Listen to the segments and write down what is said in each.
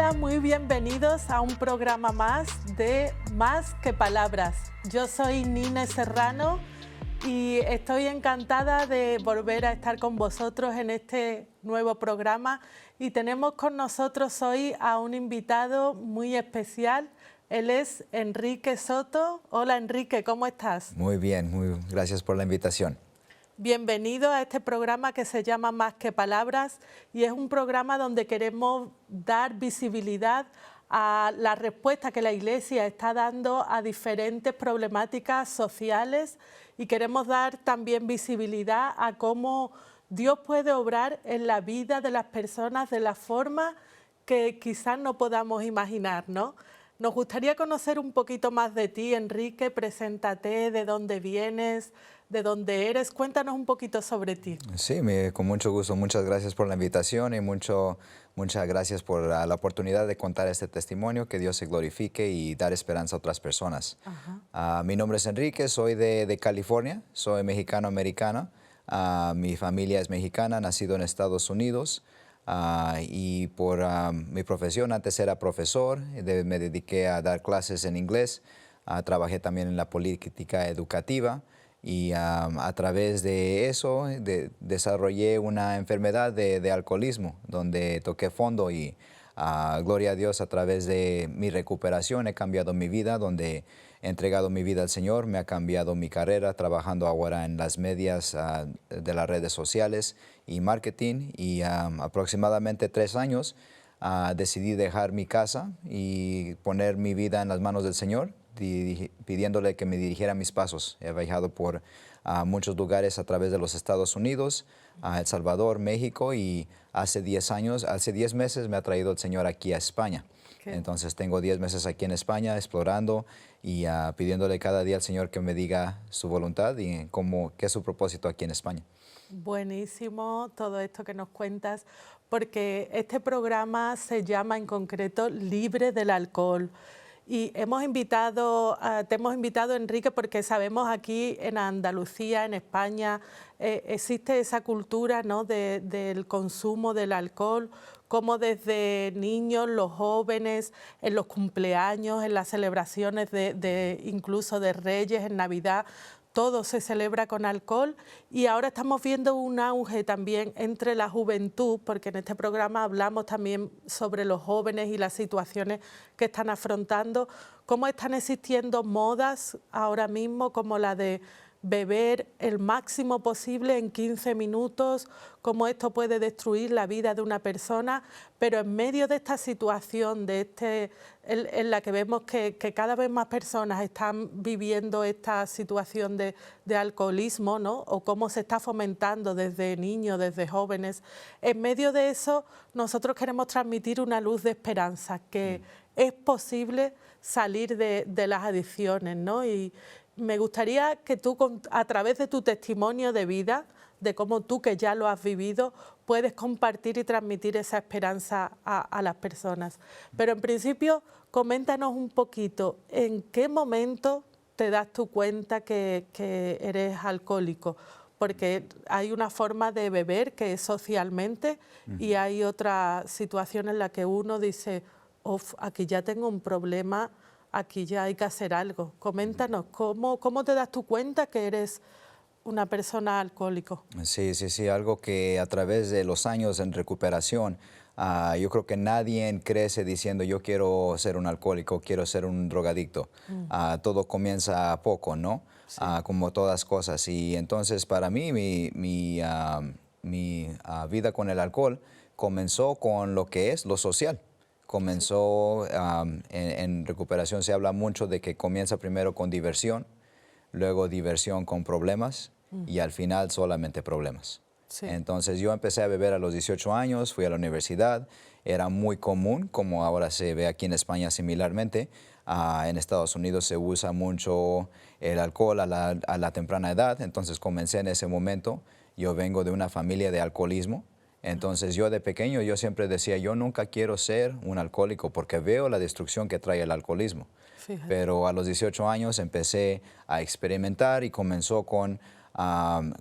Hola, muy bienvenidos a un programa más de Más que Palabras. Yo soy Nina Serrano y estoy encantada de volver a estar con vosotros en este nuevo programa. Y tenemos con nosotros hoy a un invitado muy especial. Él es Enrique Soto. Hola Enrique, ¿cómo estás? Muy bien, gracias por la invitación. Bienvenido a este programa que se llama Más que Palabras y es un programa donde queremos dar visibilidad a la respuesta que la Iglesia está dando a diferentes problemáticas sociales y queremos dar también visibilidad a cómo Dios puede obrar en la vida de las personas de la forma que quizás no podamos imaginar, ¿no? Nos gustaría conocer un poquito más de ti, Enrique. Preséntate, de dónde vienes, de dónde eres. Cuéntanos un poquito sobre ti. Sí, con mucho gusto. Muchas gracias por la invitación y muchas gracias por la oportunidad de contar este testimonio, que Dios se glorifique y dar esperanza a otras personas. Mi nombre es Enrique, soy de California, soy mexicano-americano. Mi familia es mexicana, nacido en Estados Unidos. Y por mi profesión, antes era profesor, me dediqué a dar clases en inglés, trabajé también en la política educativa y a través de eso desarrollé una enfermedad de alcoholismo, donde toqué fondo y gloria a Dios, a través de mi recuperación he cambiado mi vida, donde he entregado mi vida al Señor, me ha cambiado mi carrera, trabajando ahora en las medias de las redes sociales y marketing, y aproximadamente 3 años decidí dejar mi casa y poner mi vida en las manos del Señor, pidiéndole que me dirigiera mis pasos. He viajado por muchos lugares a través de los Estados Unidos, El Salvador, México, y hace 10 meses me ha traído el Señor aquí a España. Entonces tengo 10 meses aquí en España explorando y pidiéndole cada día al Señor que me diga su voluntad y qué es su propósito aquí en España. Buenísimo todo esto que nos cuentas, porque este programa se llama en concreto Libre del Alcohol. Y te hemos invitado, Enrique, porque sabemos aquí en Andalucía, en España, existe esa cultura, ¿no?, del consumo del alcohol, como desde niños, los jóvenes, en los cumpleaños, en las celebraciones incluso de Reyes, en Navidad, todo se celebra con alcohol, y ahora estamos viendo un auge también entre la juventud, porque en este programa hablamos también sobre los jóvenes y las situaciones que están afrontando, cómo están existiendo modas ahora mismo como la de beber el máximo posible en 15 minutos, cómo esto puede destruir la vida de una persona, pero en medio de esta situación, en la que vemos que cada vez más personas están viviendo esta situación de alcoholismo, ¿no?, o cómo se está fomentando desde niños, desde jóvenes, en medio de eso nosotros queremos transmitir una luz de esperanza, que es posible salir de las adicciones, ¿no? Y me gustaría que tú, a través de tu testimonio de vida, de cómo tú, que ya lo has vivido, puedes compartir y transmitir esa esperanza a las personas. Pero en principio, coméntanos un poquito, ¿en qué momento te das tu cuenta que eres alcohólico? Porque hay una forma de beber que es socialmente y hay otra situación en la que uno dice, aquí ya tengo un problema, aquí ya hay que hacer algo. Coméntanos, ¿cómo te das tu cuenta que eres una persona alcohólica? Sí, algo que a través de los años en recuperación, yo creo que nadie crece diciendo yo quiero ser un alcohólico, quiero ser un drogadicto. Todo comienza a poco, ¿no? Sí. Como todas cosas. Y entonces para mí mi vida con el alcohol comenzó con lo que es lo social. Comenzó en recuperación, se habla mucho de que comienza primero con diversión, luego diversión con problemas y al final solamente problemas. Sí. Entonces yo empecé a beber a los 18 años, fui a la universidad, era muy común, como ahora se ve aquí en España similarmente. En Estados Unidos se usa mucho el alcohol a la temprana edad, entonces comencé en ese momento. Yo vengo de una familia de alcoholismo. Entonces yo de pequeño yo siempre decía, yo nunca quiero ser un alcohólico porque veo la destrucción que trae el alcoholismo. Fíjate. Pero a los 18 años empecé a experimentar y comenzó con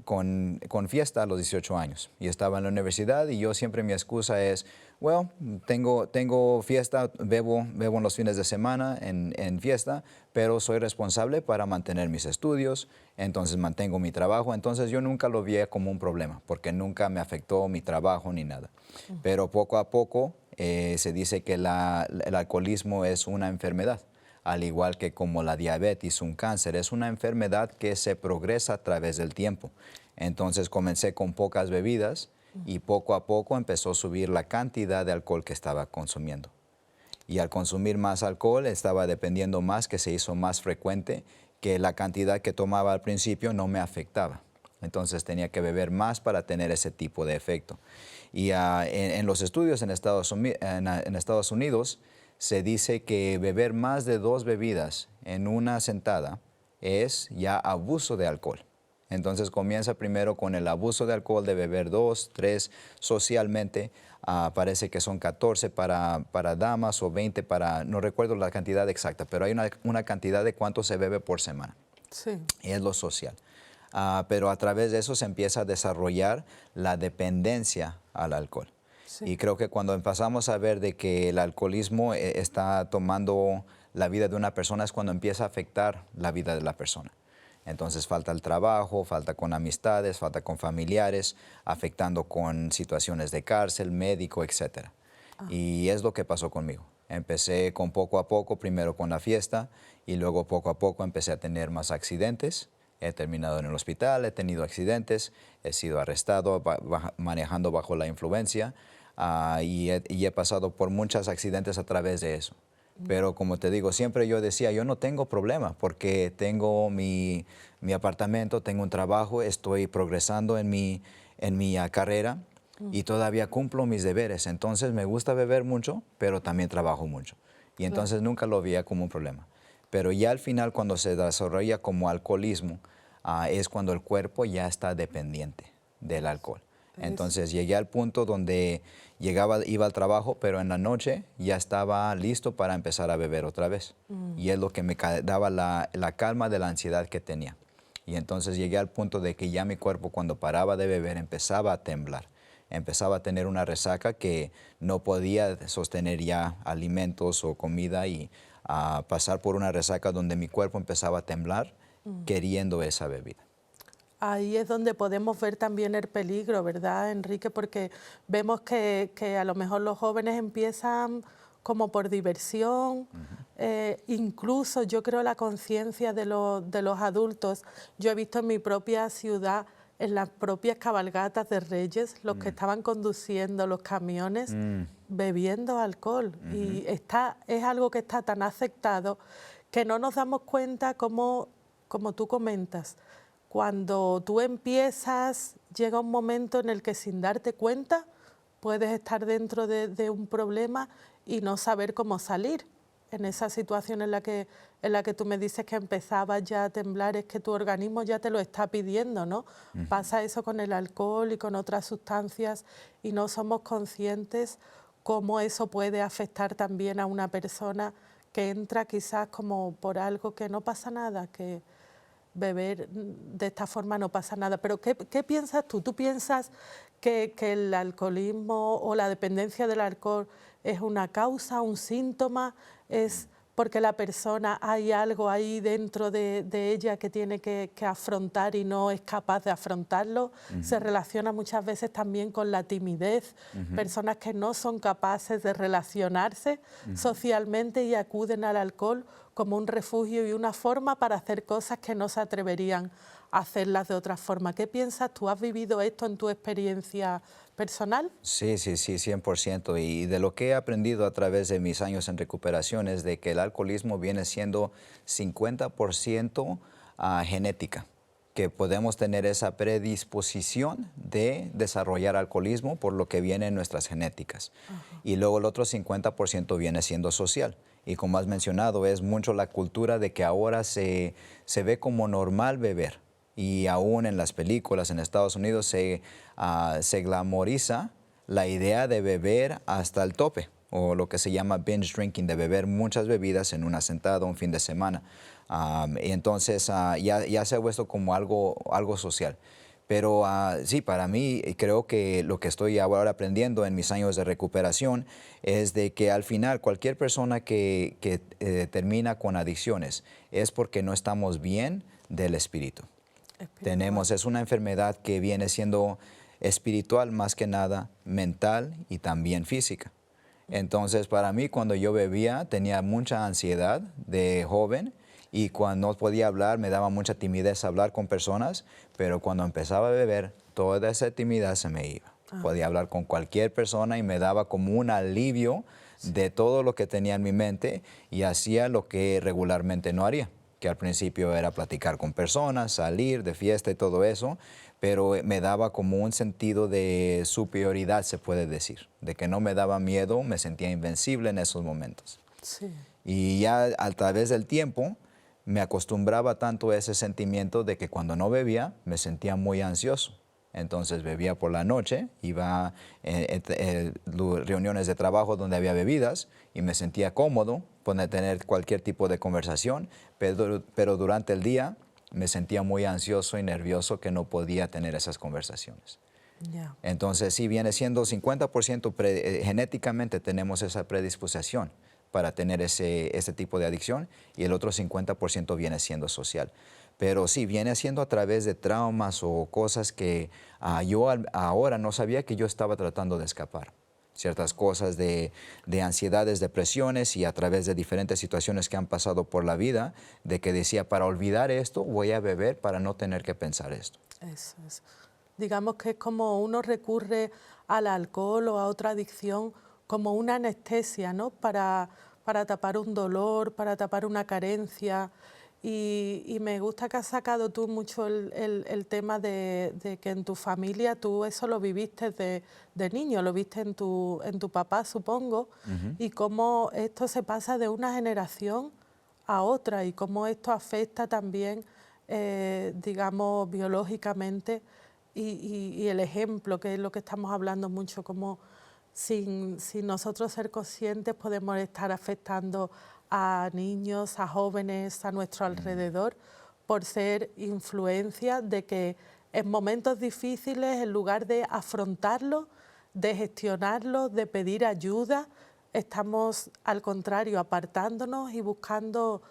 con fiesta a los 18 años. Y estaba en la universidad y yo siempre mi excusa es, well, tengo fiesta, bebo en los fines de semana en fiesta, pero soy responsable para mantener mis estudios, entonces mantengo mi trabajo. Entonces yo nunca lo vi como un problema, porque nunca me afectó mi trabajo ni nada. Pero poco a poco se dice que el alcoholismo es una enfermedad, al igual que como la diabetes, un cáncer, es una enfermedad que se progresa a través del tiempo. Entonces comencé con pocas bebidas y poco a poco empezó a subir la cantidad de alcohol que estaba consumiendo. Y al consumir más alcohol estaba dependiendo más, que se hizo más frecuente, que la cantidad que tomaba al principio no me afectaba. Entonces tenía que beber más para tener ese tipo de efecto. Y en los estudios en Estados Unidos se dice que beber más de 2 bebidas en una sentada es ya abuso de alcohol. Entonces comienza primero con el abuso de alcohol, de beber 2, 3 socialmente. Parece que son 14 para damas o 20 para, no recuerdo la cantidad exacta, pero hay una cantidad de cuánto se bebe por semana. Sí. Y es lo social. Pero a través de eso se empieza a desarrollar la dependencia al alcohol. Sí. Y creo que cuando empezamos a ver de que el alcoholismo está tomando la vida de una persona es cuando empieza a afectar la vida de la persona. Entonces falta el trabajo, falta con amistades, falta con familiares, afectando con situaciones de cárcel, médico, etc. Y es lo que pasó conmigo. Empecé con poco a poco, primero con la fiesta y luego poco a poco empecé a tener más accidentes. He terminado en el hospital, he tenido accidentes, he sido arrestado manejando bajo la influencia y he pasado por muchos accidentes a través de eso. Pero como te digo, siempre yo decía, yo no tengo problema porque tengo mi apartamento, tengo un trabajo, estoy progresando en mi carrera y todavía cumplo mis deberes. Entonces me gusta beber mucho, pero también trabajo mucho. Y entonces nunca lo veía como un problema. Pero ya al final, cuando se desarrolla como alcoholismo, es cuando el cuerpo ya está dependiente del alcohol. Entonces llegué al punto donde iba al trabajo, pero en la noche ya estaba listo para empezar a beber otra vez. Y es lo que me daba la calma de la ansiedad que tenía. Y entonces llegué al punto de que ya mi cuerpo, cuando paraba de beber, empezaba a temblar. Empezaba a tener una resaca que no podía sostener ya alimentos o comida y a pasar por una resaca donde mi cuerpo empezaba a temblar queriendo esa bebida. Ahí es donde podemos ver también el peligro, ¿verdad, Enrique? Porque vemos que a lo mejor los jóvenes empiezan como por diversión, incluso yo creo la conciencia de los adultos. Yo he visto en mi propia ciudad, en las propias cabalgatas de Reyes, los que estaban conduciendo los camiones bebiendo alcohol. Y es algo que está tan aceptado que no nos damos cuenta como tú comentas. Cuando tú empiezas, llega un momento en el que sin darte cuenta puedes estar dentro de un problema y no saber cómo salir. En esa situación en la que tú me dices que empezabas ya a temblar, es que tu organismo ya te lo está pidiendo, ¿no? Pasa eso con el alcohol y con otras sustancias y no somos conscientes cómo eso puede afectar también a una persona que entra quizás como por algo que no pasa nada, que beber de esta forma no pasa nada. Pero ¿qué piensas tú? ¿Tú piensas que el alcoholismo o la dependencia del alcohol es una causa, un síntoma? ¿Es porque la persona hay algo ahí dentro de ella que tiene que afrontar y no es capaz de afrontarlo? Se relaciona muchas veces también con la timidez, personas que no son capaces de relacionarse socialmente y acuden al alcohol como un refugio y una forma para hacer cosas que no se atreverían a hacerlas de otra forma. ¿Qué piensas? ¿Tú has vivido esto en tu experiencia personal? Sí, 100%. Y de lo que he aprendido a través de mis años en recuperación es de que el alcoholismo viene siendo 50% genética, que podemos tener esa predisposición de desarrollar alcoholismo por lo que viene en nuestras genéticas. Y luego el otro 50% viene siendo social. Y como has mencionado, es mucho la cultura de que ahora se ve como normal beber. Y aún en las películas en Estados Unidos se glamoriza la idea de beber hasta el tope o lo que se llama binge drinking, de beber muchas bebidas en una sentada, un fin de semana. Y entonces ya se ha vuelto como algo social. Pero sí, para mí creo que lo que estoy ahora aprendiendo en mis años de recuperación es de que al final cualquier persona que termina con adicciones es porque no estamos bien del espíritu. Es una enfermedad que viene siendo espiritual más que nada, mental y también física. Entonces, para mí, cuando yo bebía, tenía mucha ansiedad de joven y cuando no podía hablar, me daba mucha timidez hablar con personas, pero cuando empezaba a beber, toda esa timidez se me iba. Podía hablar con cualquier persona y me daba como un alivio de todo lo que tenía en mi mente y hacía lo que regularmente no haría, que al principio era platicar con personas, salir de fiesta y todo eso, pero me daba como un sentido de superioridad, se puede decir, de que no me daba miedo, me sentía invencible en esos momentos. Sí. Y ya a través del tiempo me acostumbraba tanto a ese sentimiento de que cuando no bebía me sentía muy ansioso. Entonces bebía por la noche, iba a reuniones de trabajo donde había bebidas y me sentía cómodo poder tener cualquier tipo de conversación, pero durante el día me sentía muy ansioso y nervioso que no podía tener esas conversaciones. Yeah. Entonces sí viene siendo 50% genéticamente tenemos esa predisposición para tener ese tipo de adicción y el otro 50% viene siendo social. Pero sí, viene siendo a través de traumas o cosas que yo ahora no sabía que yo estaba tratando de escapar. Ciertas cosas de ansiedades, depresiones y a través de diferentes situaciones que han pasado por la vida, de que decía, para olvidar esto voy a beber para no tener que pensar esto. Eso es. Digamos que es como uno recurre al alcohol o a otra adicción como una anestesia, ¿no? Para tapar un dolor, para tapar una carencia. Y me gusta que has sacado tú mucho el tema de que en tu familia tú eso lo viviste de niño, lo viste en tu papá, supongo, y cómo esto se pasa de una generación a otra y cómo esto afecta también, digamos, biológicamente y el ejemplo, que es lo que estamos hablando mucho, como sin nosotros ser conscientes podemos estar afectando a niños, a jóvenes a nuestro alrededor por ser influencia de que en momentos difíciles, en lugar de afrontarlos, de gestionarlos, de pedir ayuda, estamos al contrario apartándonos y buscando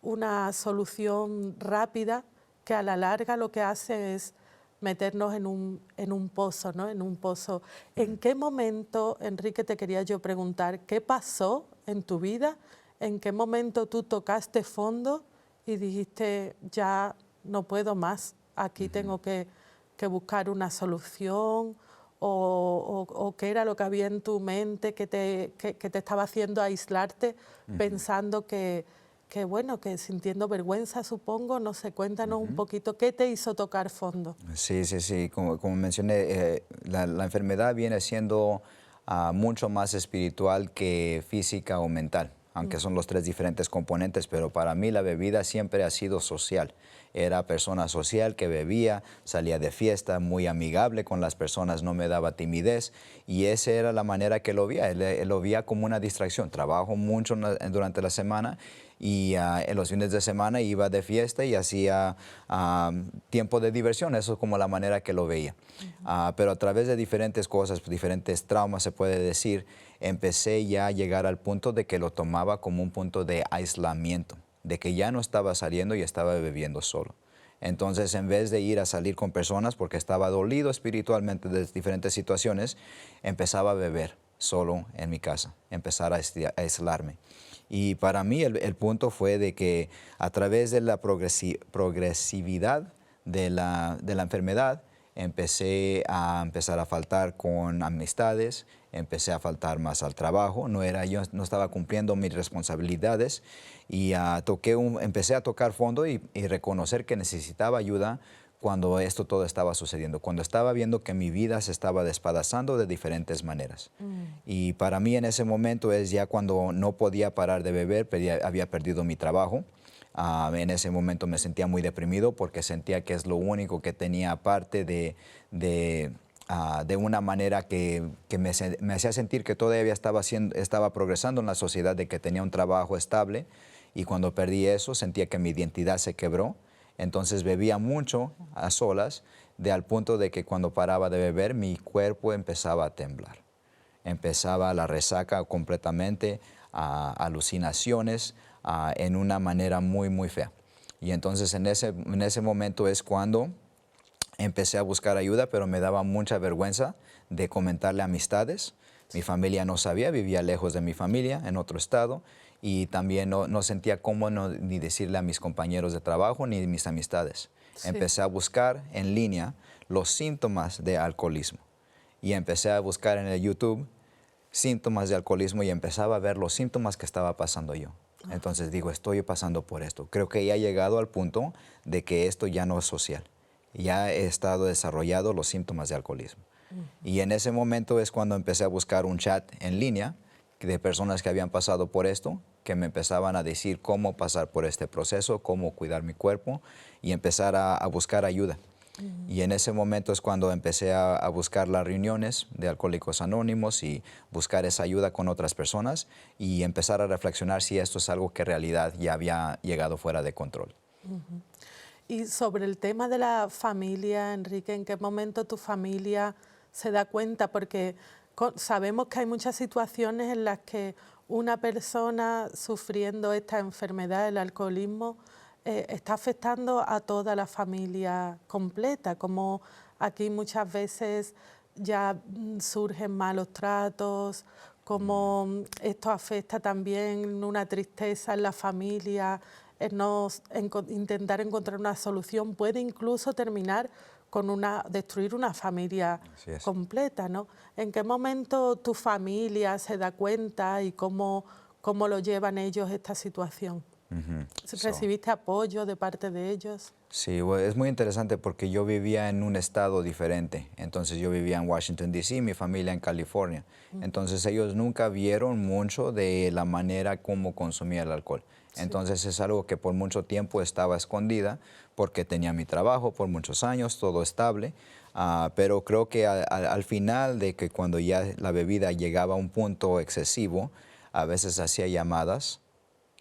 una solución rápida que a la larga lo que hace es meternos en un pozo, ¿no? En un pozo. ¿En qué momento, Enrique, te quería yo preguntar, qué pasó en tu vida? ¿En qué momento tú tocaste fondo y dijiste, ya no puedo más, aquí tengo que buscar una solución? ¿O qué era lo que había en tu mente que te estaba haciendo aislarte, pensando que bueno, que sintiendo vergüenza, supongo? No sé, cuéntanos un poquito, ¿qué te hizo tocar fondo? Sí. Como mencioné, la enfermedad viene siendo mucho más espiritual que física o mental, aunque son los tres diferentes componentes, pero para mí la bebida siempre ha sido social. Era persona social que bebía, salía de fiesta, muy amigable con las personas, no me daba timidez y esa era la manera que lo veía. Él lo veía como una distracción. Trabajo mucho durante la semana y en los fines de semana iba de fiesta y hacía tiempo de diversión. Eso es como la manera que lo veía. Pero a través de diferentes cosas, diferentes traumas se puede decir, empecé ya a llegar al punto de que lo tomaba como un punto de aislamiento, de que ya no estaba saliendo y estaba bebiendo solo. Entonces, en vez de ir a salir con personas porque estaba dolido espiritualmente de diferentes situaciones, empezaba a beber solo en mi casa, empezar a aislarme. Y para mí el punto fue de que a través de la progresividad de la enfermedad, empecé a faltar con amistades, empecé a faltar más al trabajo, yo no estaba cumpliendo mis responsabilidades y empecé a tocar fondo y reconocer que necesitaba ayuda cuando esto todo estaba sucediendo, cuando estaba viendo que mi vida se estaba despedazando de diferentes maneras. Y para mí en ese momento es ya cuando no podía parar de beber, había perdido mi trabajo. En ese momento me sentía muy deprimido porque sentía que es lo único que tenía aparte de de una manera que me hacía sentir que todavía estaba progresando en la sociedad, de que tenía un trabajo estable, y cuando perdí eso sentía que mi identidad se quebró. Entonces bebía mucho a solas, al punto de que cuando paraba de beber mi cuerpo empezaba a temblar. Empezaba la resaca completamente, alucinaciones, en una manera muy, muy fea. Y entonces en ese momento es cuando empecé a buscar ayuda, pero me daba mucha vergüenza de comentarle a amistades. Mi familia no sabía, vivía lejos de mi familia, en otro estado, y también no sentía cómo ni decirle a mis compañeros de trabajo ni a mis amistades. Sí. Empecé a buscar en línea los síntomas de alcoholismo. Y empecé a buscar en el YouTube síntomas de alcoholismo y empezaba a ver los síntomas que estaba pasando yo. Entonces digo, estoy pasando por esto. Creo que ya he llegado al punto de que esto ya no es social. Ya he estado desarrollando los síntomas de alcoholismo. Y en ese momento es cuando empecé a buscar un chat en línea de personas que habían pasado por esto, que me empezaban a decir cómo pasar por este proceso, cómo cuidar mi cuerpo y empezar a buscar ayuda. Y en ese momento es cuando empecé a buscar las reuniones de Alcohólicos Anónimos y buscar esa ayuda con otras personas y empezar a reflexionar si esto es algo que en realidad ya había llegado fuera de control. Y sobre el tema de la familia, Enrique, ¿en qué momento tu familia se da cuenta? Porque sabemos que hay muchas situaciones en las que una persona sufriendo esta enfermedad, el alcoholismo, está afectando a toda la familia completa, como aquí muchas veces ya surgen malos tratos, como esto afecta también una tristeza en la familia, intentar encontrar una solución puede incluso terminar con destruir una familia completa, ¿no? ¿En qué momento tu familia se da cuenta y cómo lo llevan ellos esta situación? ¿Recibiste apoyo de parte de ellos? Sí, bueno, es muy interesante porque yo vivía en un estado diferente. Entonces yo vivía en Washington, D.C., mi familia en California. Entonces ellos nunca vieron mucho de la manera como consumía el alcohol. Entonces es algo que por mucho tiempo estaba escondida porque tenía mi trabajo por muchos años, todo estable. Pero creo que al final de que cuando ya la bebida llegaba a un punto excesivo, a veces hacía llamadas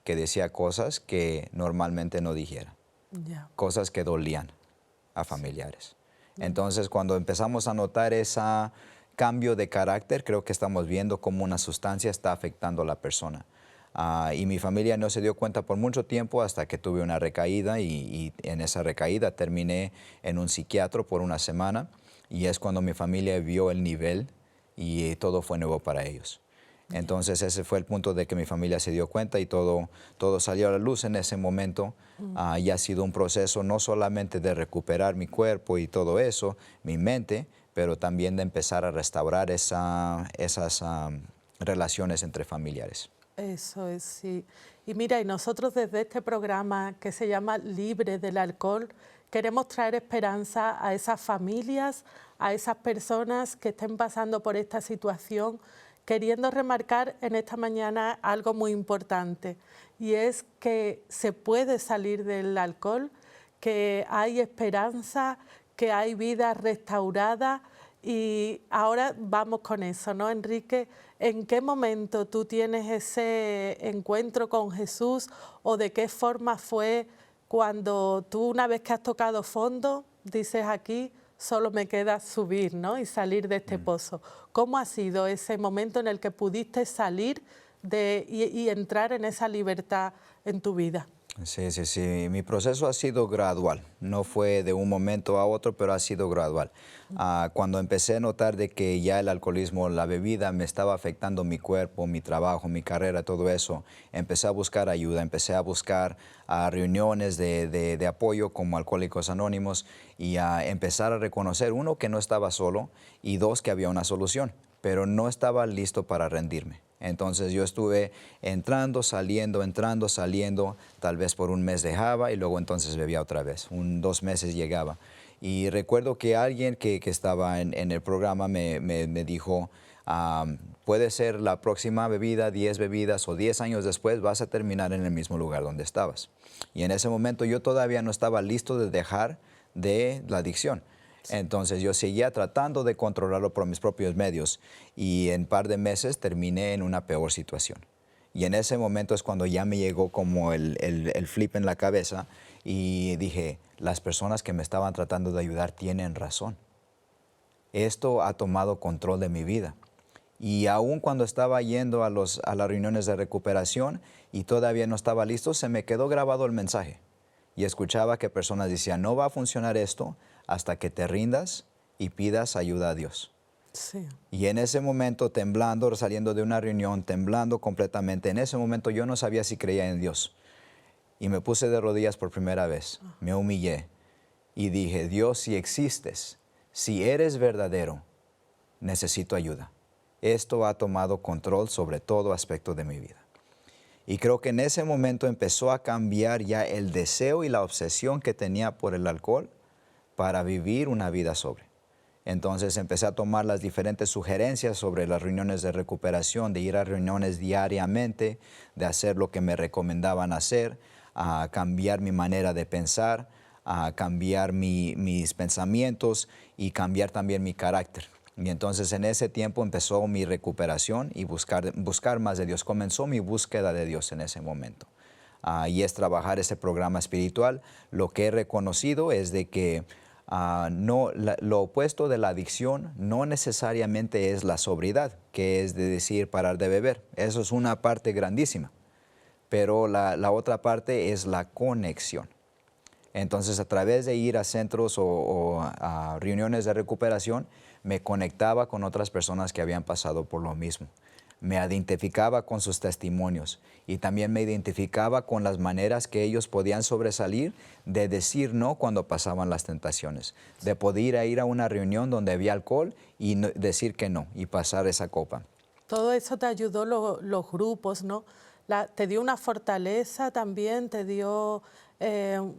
que decía cosas que normalmente no dijera. Cosas que dolían a familiares. Entonces, cuando empezamos a notar ese cambio de carácter, creo que estamos viendo cómo una sustancia está afectando a la persona. Y mi familia no se dio cuenta por mucho tiempo hasta que tuve una recaída y en esa recaída terminé en un psiquiatra por una semana y es cuando mi familia vio el nivel y todo fue nuevo para ellos. Entonces ese fue el punto de que mi familia se dio cuenta y todo salió a la luz en ese momento. Y ha sido un proceso no solamente de recuperar mi cuerpo y todo eso, mi mente, pero también de empezar a restaurar esas relaciones entre familiares. Eso es, sí. Y mira, y nosotros desde este programa que se llama Libre del Alcohol, queremos traer esperanza a esas familias, a esas personas que estén pasando por esta situación, queriendo remarcar en esta mañana algo muy importante, y es que se puede salir del alcohol, que hay esperanza, que hay vida restaurada. Y ahora vamos con eso, ¿no, Enrique? ¿En qué momento tú tienes ese encuentro con Jesús o de qué forma fue cuando tú, una vez que has tocado fondo, dices aquí, solo me queda subir, ¿no? Y salir de este pozo? ¿Cómo ha sido ese momento en el que pudiste salir y entrar en esa libertad en tu vida? Sí, sí, sí. Mi proceso ha sido gradual. No fue de un momento a otro, pero ha sido gradual. Cuando empecé a notar de que ya el alcoholismo, la bebida, me estaba afectando mi cuerpo, mi trabajo, mi carrera, todo eso, empecé a buscar ayuda, empecé a buscar reuniones de apoyo como Alcohólicos Anónimos y a empezar a reconocer, uno, que no estaba solo y dos, que había una solución, pero no estaba listo para rendirme. Entonces yo estuve entrando, saliendo, tal vez por un mes dejaba y luego entonces bebía otra vez, 2 meses llegaba. Y recuerdo que alguien que estaba en el programa me dijo, puede ser la próxima bebida, 10 bebidas o 10 años después vas a terminar en el mismo lugar donde estabas. Y en ese momento yo todavía no estaba listo de dejar de la adicción. Entonces yo seguía tratando de controlarlo por mis propios medios y en un par de meses terminé en una peor situación. Y en ese momento es cuando ya me llegó como el flip en la cabeza y dije, las personas que me estaban tratando de ayudar tienen razón. Esto ha tomado control de mi vida. Y aún cuando estaba yendo a las reuniones de recuperación y todavía no estaba listo, se me quedó grabado el mensaje. Y escuchaba que personas decían, no va a funcionar esto hasta que te rindas y pidas ayuda a Dios. Sí. Y en ese momento, temblando, saliendo de una reunión, temblando completamente, en ese momento yo no sabía si creía en Dios. Y me puse de rodillas por primera vez, me humillé y dije, Dios, si existes, si eres verdadero, necesito ayuda. Esto ha tomado control sobre todo aspecto de mi vida. Y creo que en ese momento empezó a cambiar ya el deseo y la obsesión que tenía por el alcohol para vivir una vida sobria. Entonces empecé a tomar las diferentes sugerencias sobre las reuniones de recuperación, de ir a reuniones diariamente, de hacer lo que me recomendaban hacer, a cambiar mi manera de pensar, a cambiar mis pensamientos y cambiar también mi carácter. Y entonces en ese tiempo empezó mi recuperación y buscar más de Dios. Comenzó mi búsqueda de Dios en ese momento. Y es trabajar ese programa espiritual. Lo que he reconocido es de que lo opuesto de la adicción no necesariamente es la sobriedad, que es de decir parar de beber. Eso es una parte grandísima. Pero la otra parte es la conexión. Entonces, a través de ir a centros o a reuniones de recuperación, me conectaba con otras personas que habían pasado por lo mismo. Me identificaba con sus testimonios y también me identificaba con las maneras que ellos podían sobresalir de decir no cuando pasaban las tentaciones, de poder ir a una reunión donde había alcohol y decir que no y pasar esa copa. Todo eso te ayudó los grupos, ¿no? Te dio una fortaleza también, te dio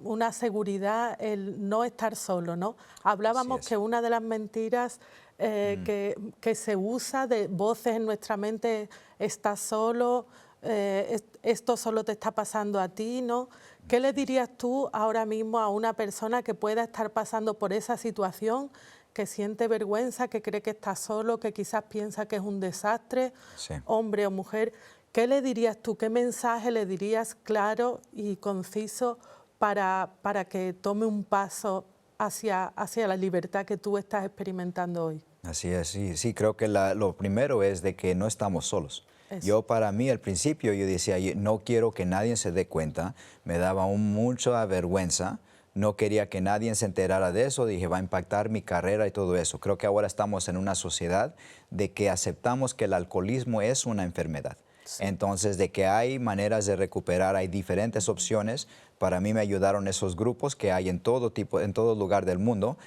una seguridad el no estar solo, ¿no? Hablábamos que una de las mentiras que se usa de voces en nuestra mente, estás solo, esto solo te está pasando a ti, ¿no? ¿Qué le dirías tú ahora mismo a una persona que pueda estar pasando por esa situación, que siente vergüenza, que cree que está solo, que quizás piensa que es un desastre, Sí. hombre o mujer? ¿Qué le dirías tú? ¿Qué mensaje le dirías claro y conciso para que tome un paso hacia la libertad que tú estás experimentando hoy? Así es, sí, creo que lo primero es de que no estamos solos. Eso. Yo para mí al principio yo decía, no quiero que nadie se dé cuenta, me daba mucha vergüenza, no quería que nadie se enterara de eso, dije va a impactar mi carrera y todo eso. Creo que ahora estamos en una sociedad de que aceptamos que el alcoholismo es una enfermedad. Sí. Entonces, de que hay maneras de recuperar, hay diferentes opciones. Para mí me ayudaron esos grupos que hay en todo lugar del mundo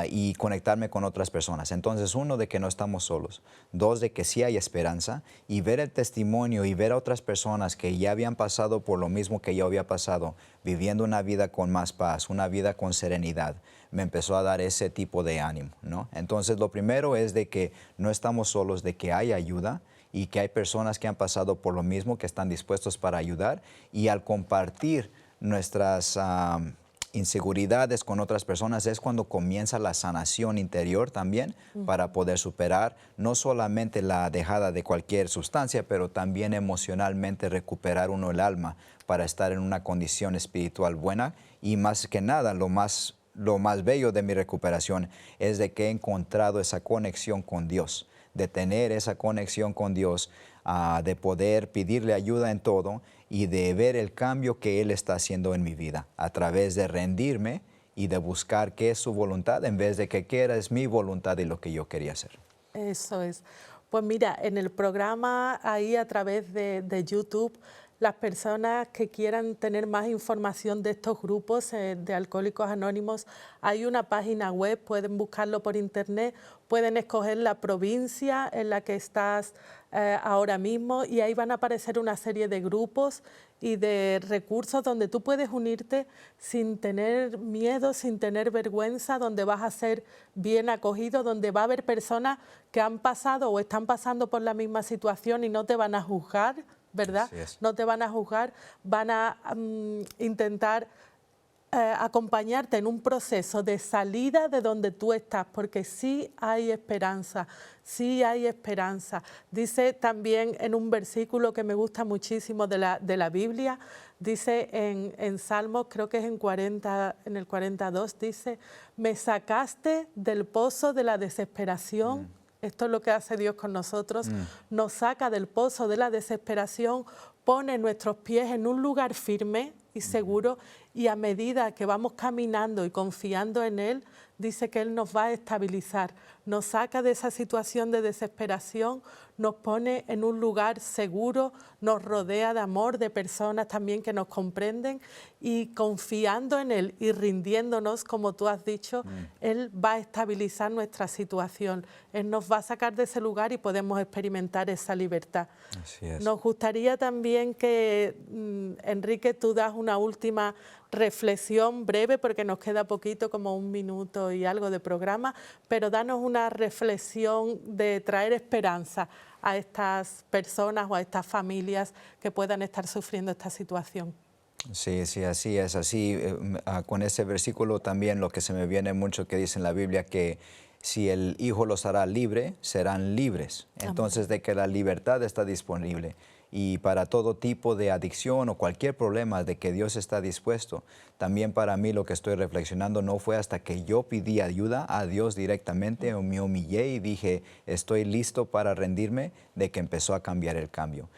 y conectarme con otras personas. Entonces, uno, de que no estamos solos. Dos, de que sí hay esperanza y ver el testimonio y ver a otras personas que ya habían pasado por lo mismo que yo había pasado, viviendo una vida con más paz, una vida con serenidad, me empezó a dar ese tipo de ánimo, ¿no? Entonces, lo primero es de que no estamos solos, de que hay ayuda y que hay personas que han pasado por lo mismo, que están dispuestos para ayudar, y al compartir nuestras inseguridades con otras personas es cuando comienza la sanación interior también para poder superar no solamente la dejada de cualquier sustancia, pero también emocionalmente recuperar uno el alma para estar en una condición espiritual buena. Y más que nada, lo más bello de mi recuperación es de que he encontrado esa conexión con Dios, de tener esa conexión con Dios, de poder pedirle ayuda en todo y de ver el cambio que Él está haciendo en mi vida a través de rendirme y de buscar qué es su voluntad en vez de que quiera es mi voluntad y lo que yo quería hacer. Eso es. Pues mira, en el programa ahí a través de YouTube, las personas que quieran tener más información de estos grupos de Alcohólicos Anónimos, hay una página web, pueden buscarlo por internet, pueden escoger la provincia en la que estás ahora mismo y ahí van a aparecer una serie de grupos y de recursos donde tú puedes unirte sin tener miedo, sin tener vergüenza, donde vas a ser bien acogido, donde va a haber personas que han pasado o están pasando por la misma situación y no te van a juzgar, ¿verdad? No te van a juzgar, van a intentar acompañarte en un proceso de salida de donde tú estás, porque sí hay esperanza, sí hay esperanza. Dice también en un versículo que me gusta muchísimo de la Biblia, dice en Salmos, creo que es en el 42, dice, me sacaste del pozo de la desesperación. Esto es lo que hace Dios con nosotros, nos saca del pozo de la desesperación, pone nuestros pies en un lugar firme y seguro, y a medida que vamos caminando y confiando en Él, dice que Él nos va a estabilizar, nos saca de esa situación de desesperación, nos pone en un lugar seguro, nos rodea de amor, de personas también que nos comprenden, y confiando en Él y rindiéndonos, como tú has dicho, Él va a estabilizar nuestra situación, Él nos va a sacar de ese lugar y podemos experimentar esa libertad. Así es. Nos gustaría también que, Enrique, tú das una última reflexión breve, porque nos queda poquito, como 1 minuto y algo de programa, pero danos una reflexión de traer esperanza a estas personas o a estas familias que puedan estar sufriendo esta situación. Sí, sí, así es, así. Con ese versículo también lo que se me viene mucho que dice en la Biblia que si el Hijo los hará libre, serán libres. Entonces, de que la libertad está disponible. Y para todo tipo de adicción o cualquier problema, de que Dios está dispuesto. También para mí lo que estoy reflexionando no fue hasta que yo pedí ayuda a Dios directamente, o me humillé y dije, estoy listo para rendirme, de que empezó a cambiar el cambio.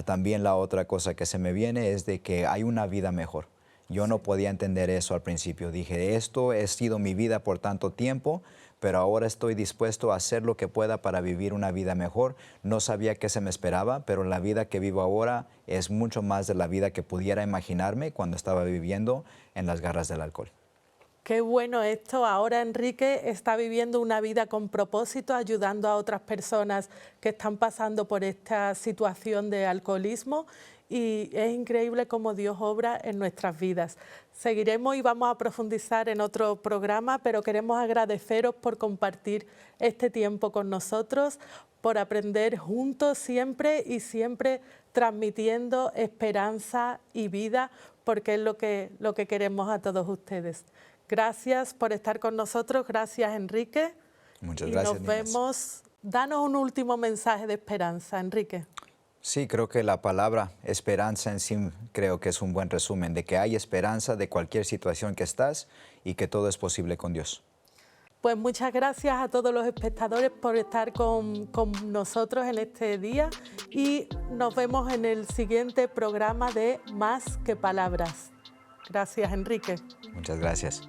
También la otra cosa que se me viene es de que hay una vida mejor. Yo no podía entender eso al principio. Dije, esto ha sido mi vida por tanto tiempo, pero ahora estoy dispuesto a hacer lo que pueda para vivir una vida mejor. No sabía qué se me esperaba, pero la vida que vivo ahora es mucho más de la vida que pudiera imaginarme cuando estaba viviendo en las garras del alcohol. Qué bueno esto. Ahora Enrique está viviendo una vida con propósito, ayudando a otras personas que están pasando por esta situación de alcoholismo, y es increíble cómo Dios obra en nuestras vidas. Seguiremos y vamos a profundizar en otro programa, pero queremos agradeceros por compartir este tiempo con nosotros, por aprender juntos siempre y siempre transmitiendo esperanza y vida, porque es lo que queremos a todos ustedes. Gracias por estar con nosotros, gracias Enrique. Muchas gracias. Nos vemos. Danos un último mensaje de esperanza, Enrique. Sí, creo que la palabra esperanza en sí creo que es un buen resumen de que hay esperanza de cualquier situación que estás y que todo es posible con Dios. Pues muchas gracias a todos los espectadores por estar con nosotros en este día, y nos vemos en el siguiente programa de Más que Palabras. Gracias, Enrique. Muchas gracias.